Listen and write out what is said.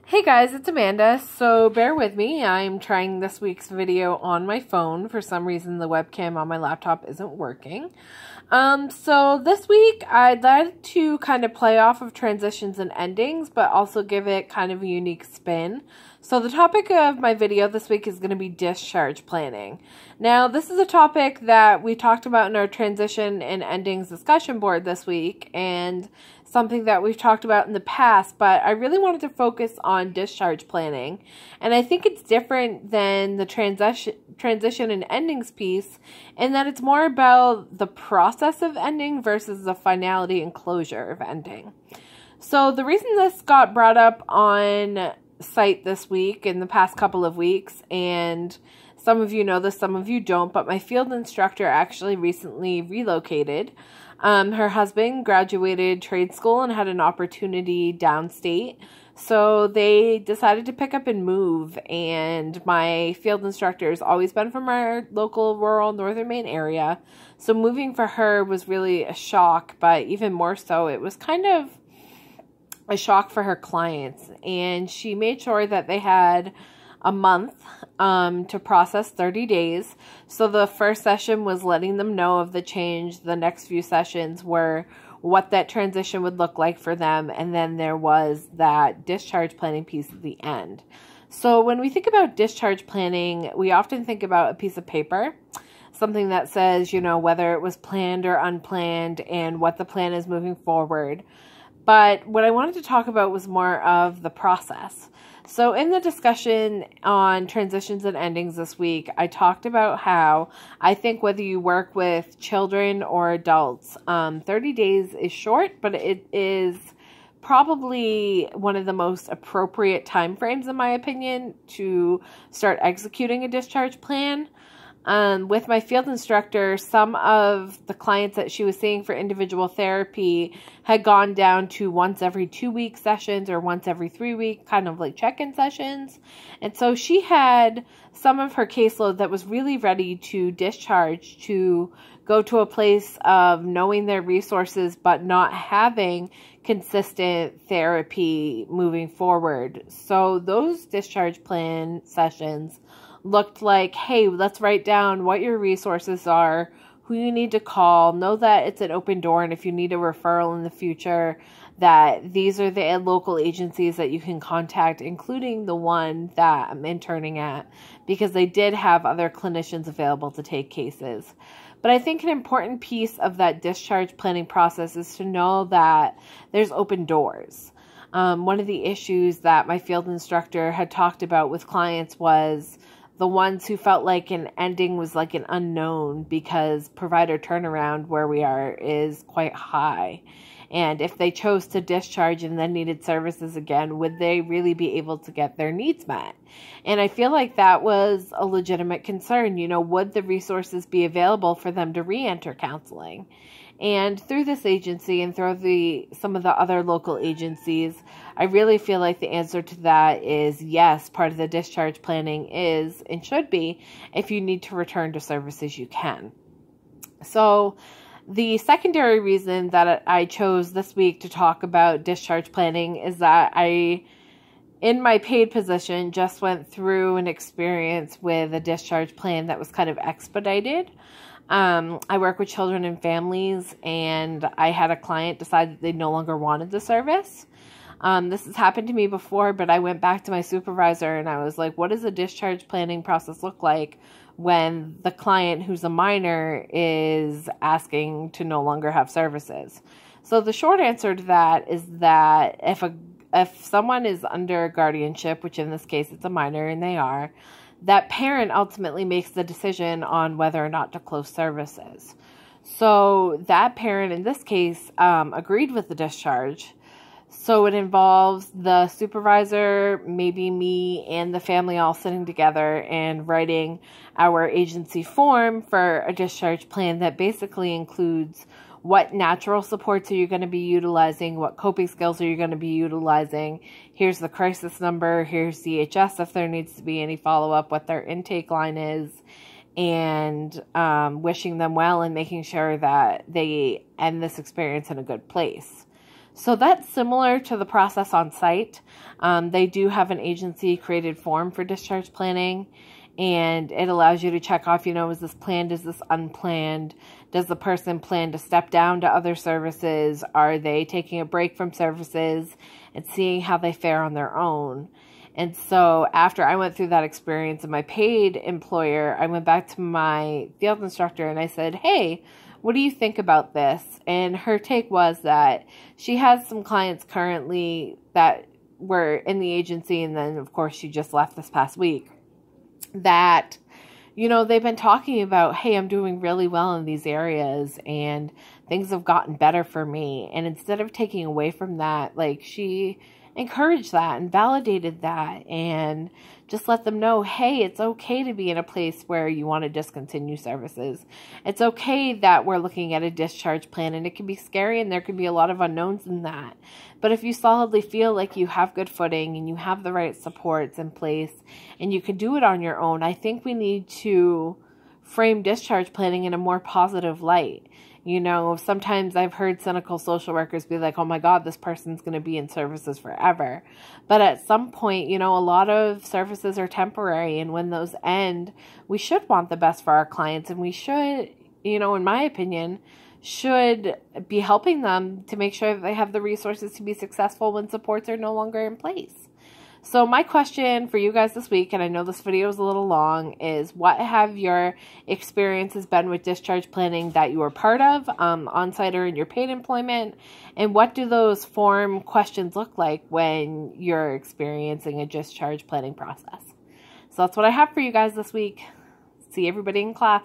Hey guys, it's Amanda, so bear with me. I'm trying this week's video on my phone. For some reason, the webcam on my laptop isn't working. So this week, I'd like to kind of play off of transitions and endings, but also give it kind of a unique spin. So the topic of my video this week is going to be discharge planning. Now, this is a topic that we talked about in our transition and endings discussion board this week, and something that we've talked about in the past, but I really wanted to focus on discharge planning. And I think it's different than the transition and endings piece in that it's more about the process of ending versus the finality and closure of ending. So the reason this got brought up on site this week, in the past couple of weeks, and some of you know this, some of you don't, but my field instructor actually recently relocated. Her husband graduated trade school and had an opportunity downstate, so they decided to pick up and move, and my field instructor has always been from our local rural northern Maine area, so moving for her was really a shock, but even more so, it was kind of a shock for her clients, and she made sure that they had a month to process 30 days. So the first session was letting them know of the change. The next few sessions were what that transition would look like for them. And then there was that discharge planning piece at the end. So when we think about discharge planning, we often think about a piece of paper, something that says, you know, whether it was planned or unplanned and what the plan is moving forward. But what I wanted to talk about was more of the process. So in the discussion on transitions and endings this week, I talked about how I think whether you work with children or adults, 30 days is short, but it is probably one of the most appropriate time frames, in my opinion, to start executing a discharge plan. With my field instructor, some of the clients that she was seeing for individual therapy had gone down to once every 2-week sessions or once every 3-week, kind of like check-in sessions. And so she had some of her caseload that was really ready to discharge, to go to a place of knowing their resources but not having consistent therapy moving forward. So those discharge plan sessions looked like, hey, let's write down what your resources are, who you need to call, know that it's an open door, and if you need a referral in the future, that these are the local agencies that you can contact, including the one that I'm interning at, because they did have other clinicians available to take cases. But I think an important piece of that discharge planning process is to know that there's open doors. One of the issues that my field instructor had talked about with clients was the ones who felt like an ending was like an unknown because provider turnaround where we are is quite high. And if they chose to discharge and then needed services again, would they really be able to get their needs met? And I feel like that was a legitimate concern. You know, would the resources be available for them to re-enter counseling? And through this agency and through some of the other local agencies, I really feel like the answer to that is yes. Part of the discharge planning is and should be, if you need to return to services, you can. So the secondary reason that I chose this week to talk about discharge planning is that I, in my paid position, just went through an experience with a discharge plan that was kind of expedited. I work with children and families, and I had a client decide that they no longer wanted the service. This has happened to me before, but I went back to my supervisor and I was like, what does a discharge planning process look like when the client, who's a minor, is asking to no longer have services? So the short answer to that is that if someone is under guardianship, which in this case it's a minor and they are, that parent ultimately makes the decision on whether or not to close services. So that parent in this case agreed with the discharge. So it involves the supervisor, maybe me, and the family all sitting together and writing our agency form for a discharge plan that basically includes what natural supports are you going to be utilizing, what coping skills are you going to be utilizing, here's the crisis number, here's CHS if there needs to be any follow-up, what their intake line is, and wishing them well and making sure that they end this experience in a good place. So that's similar to the process on site. They do have an agency-created form for discharge planning, and it allows you to check off, is this planned, is this unplanned? Does the person plan to step down to other services? Are they taking a break from services and seeing how they fare on their own? And so after I went through that experience in my paid employer, I went back to my field instructor and I said, hey, what do you think about this? And her take was that she has some clients currently that were in the agency, and then of course she just left this past week, that they've been talking about, hey, I'm doing really well in these areas and things have gotten better for me. And instead of taking away from that, like, she encouraged that and validated that and just let them know, hey, it's okay to be in a place where you want to discontinue services. It's okay that we're looking at a discharge plan, and it can be scary and there can be a lot of unknowns in that. But if you solidly feel like you have good footing and you have the right supports in place and you can do it on your own, I think we need to frame discharge planning in a more positive light. Sometimes I've heard cynical social workers be like, oh my God, this person's going to be in services forever. But at some point, a lot of services are temporary. And when those end, we should want the best for our clients. And we should, in my opinion, should be helping them to make sure that they have the resources to be successful when supports are no longer in place. So my question for you guys this week, and I know this video is a little long, is what have your experiences been with discharge planning that you were part of, on-site or in your paid employment? And what do those form questions look like when you're experiencing a discharge planning process? So that's what I have for you guys this week. See everybody in class.